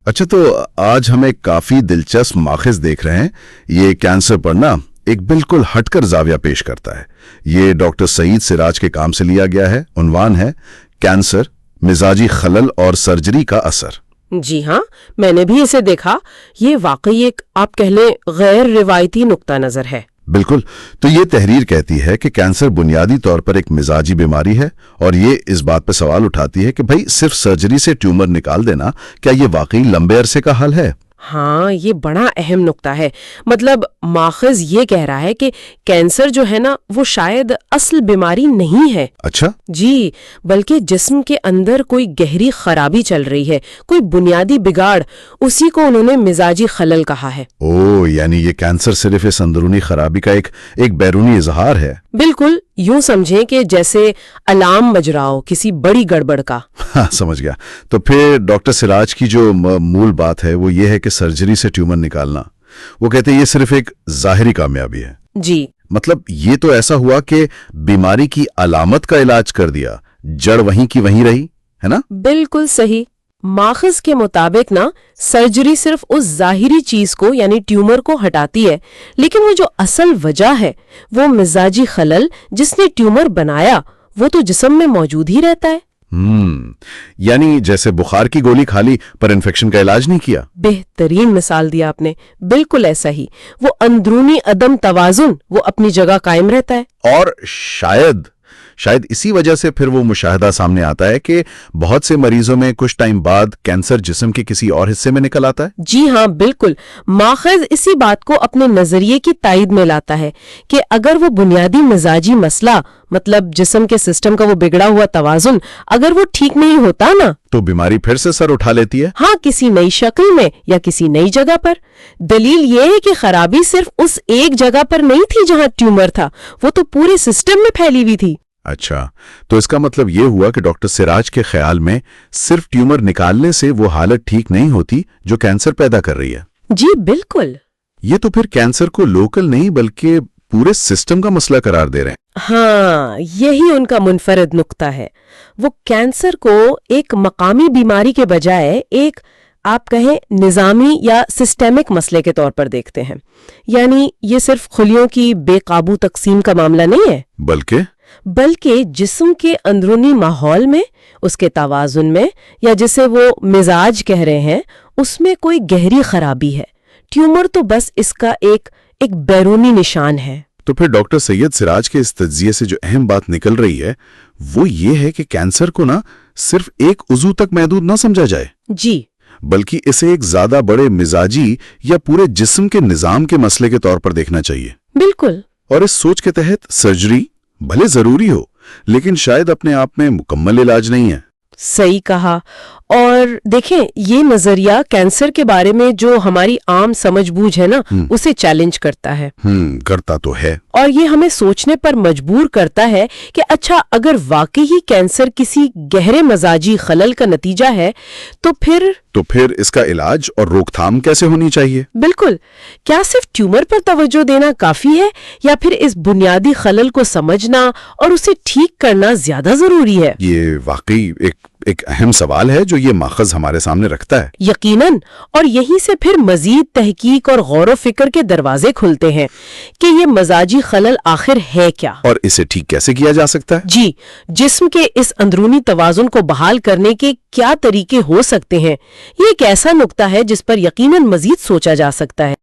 اچھا، تو آج ہم ایک کافی دلچسپ ماخذ دیکھ رہے ہیں۔ یہ کینسر پر نا ایک بالکل ہٹ کر زاویہ پیش کرتا ہے۔ یہ ڈاکٹر سعید سراج کے کام سے لیا گیا ہے۔ عنوان ہے کینسر، مزاجی خلل اور سرجری کا اثر۔ جی ہاں، میں نے بھی اسے دیکھا۔ یہ واقعی ایک آپ کہہ لیں غیر روایتی نقطہ نظر ہے۔ بالکل۔ تو یہ تحریر کہتی ہے کہ کینسر بنیادی طور پر ایک مزاجی بیماری ہے، اور یہ اس بات پہ سوال اٹھاتی ہے کہ بھئی صرف سرجری سے ٹیومر نکال دینا کیا یہ واقعی لمبے عرصے کا حل ہے؟ ہاں، یہ بڑا اہم نقطہ ہے۔ مطلب ماخذ یہ کہہ رہا ہے کہ کینسر جو ہے نا وہ شاید اصل بیماری نہیں ہے۔ اچھا جی، بلکہ جسم کے اندر کوئی گہری خرابی چل رہی ہے، کوئی بنیادی بگاڑ۔ اسی کو انہوں نے مزاجی خلل کہا ہے۔ یعنی یہ کینسر صرف اس اندرونی خرابی کا ایک بیرونی اظہار ہے۔ بالکل، یوں سمجھیں کہ جیسے الارم بج رہا ہو کسی بڑی گڑبڑ کا۔ ہاں، سمجھ گیا۔ تو پھر ڈاکٹر سراج کی جو مول بات ہے وہ یہ ہے کہ سرجری سے ٹیومر نکالنا، وہ کہتے ہیں یہ صرف ایک ظاہری کامیابی ہے۔ جی، مطلب یہ تو ایسا ہوا کہ بیماری کی علامت کا علاج کر دیا، جڑ وہیں کی وہیں رہی، ہے نا؟ بالکل صحیح۔ ماخذ کے مطابق نا سرجری صرف اس ظاہری چیز کو یعنی ٹیومر کو ہٹاتی ہے، لیکن وہ جو اصل وجہ ہے وہ مزاجی خلل جس نے ٹیومر بنایا وہ تو جسم میں موجود ہی رہتا ہے۔ یعنی جیسے بخار کی گولی کھا لی پر انفیکشن کا علاج نہیں کیا۔ بہترین مثال دیا آپ نے، بالکل ایسا ہی۔ وہ اندرونی عدم توازن وہ اپنی جگہ قائم رہتا ہے۔ اور شاید اسی وجہ سے پھر وہ مشاہدہ سامنے آتا ہے کہ بہت سے مریضوں میں کچھ ٹائم بعد کینسر جسم کے کسی اور حصے میں نکل آتا ہے۔ جی ہاں، بالکل۔ ماخذ اسی بات کو اپنے نظریے کی تائید میں لاتا ہے کہ اگر وہ بنیادی مزاجی مسئلہ مطلب جسم کے سسٹم کا وہ بگڑا ہوا توازن اگر وہ ٹھیک نہیں ہوتا نا تو بیماری پھر سے سر اٹھا لیتی ہے۔ ہاں، کسی نئی شکل میں یا کسی نئی جگہ پر۔ دلیل یہ ہے کہ خرابی صرف اس ایک جگہ پر نہیں تھی جہاں ٹیومر تھا، وہ تو پورے سسٹم میں پھیلی ہوئی تھی۔ اچھا، تو اس کا مطلب یہ ہوا کہ ڈاکٹر سراج کے خیال میں صرف ٹیومر نکالنے سے وہ حالت ٹھیک نہیں ہوتی جو کینسر پیدا کر رہی ہے۔ جی بالکل۔ یہ تو پھر کینسر کو لوکل نہیں بلکہ پورے سسٹم کا مسئلہ قرار دے رہے ہیں۔ ہاں، یہی ان کا منفرد نقطہ ہے۔ وہ کینسر کو ایک مقامی بیماری کے بجائے ایک آپ کہیں نظامی یا سسٹیمک مسئلے کے طور پر دیکھتے ہیں۔ یعنی یہ صرف خلیوں کی بے قابو تقسیم کا معاملہ نہیں ہے، بلکہ جسم کے اندرونی ماحول میں، اس کے توازن میں، یا جسے وہ مزاج کہہ رہے ہیں، اس میں کوئی گہری خرابی ہے۔ ٹیومر تو بس اس کا ایک بیرونی نشان ہے۔ تو پھر ڈاکٹر سید سراج کے اس تجزیے سے جو اہم بات نکل رہی ہے وہ یہ ہے کہ کینسر کو نہ صرف ایک عضو تک محدود نہ سمجھا جائے، جی، بلکہ اسے ایک زیادہ بڑے مزاجی یا پورے جسم کے نظام کے مسئلے کے طور پر دیکھنا چاہیے۔ بالکل۔ اور اس سوچ کے تحت سرجری بھلے ضروری ہو لیکن شاید اپنے آپ میں مکمل علاج نہیں ہے۔ صحیح کہا۔ اور دیکھیں، یہ نظریہ کینسر کے بارے میں جو ہماری عام سمجھ بوجھ ہے نا اسے چیلنج کرتا ہے۔ کرتا تو ہے، اور یہ ہمیں سوچنے پر مجبور کرتا ہے کہ اچھا، اگر واقعی ہی کینسر کسی گہرے مزاجی خلل کا نتیجہ ہے تو پھر اس کا علاج اور روک تھام کیسے ہونی چاہیے؟ بالکل۔ کیا صرف ٹیومر پر توجہ دینا کافی ہے یا پھر اس بنیادی خلل کو سمجھنا اور اسے ٹھیک کرنا زیادہ ضروری ہے؟ یہ واقعی ایک اہم سوال ہے جو یہ ماخذ ہمارے سامنے رکھتا ہے۔ یقیناً، اور یہیں سے پھر مزید تحقیق اور غور و فکر کے دروازے کھلتے ہیں کہ یہ مزاجی خلل آخر ہے کیا اور اسے ٹھیک کیسے کیا جا سکتا ہے۔ جی، جسم کے اس اندرونی توازن کو بحال کرنے کے کیا طریقے ہو سکتے ہیں۔ یہ ایک ایسا نقطہ ہے جس پر یقیناً مزید سوچا جا سکتا ہے۔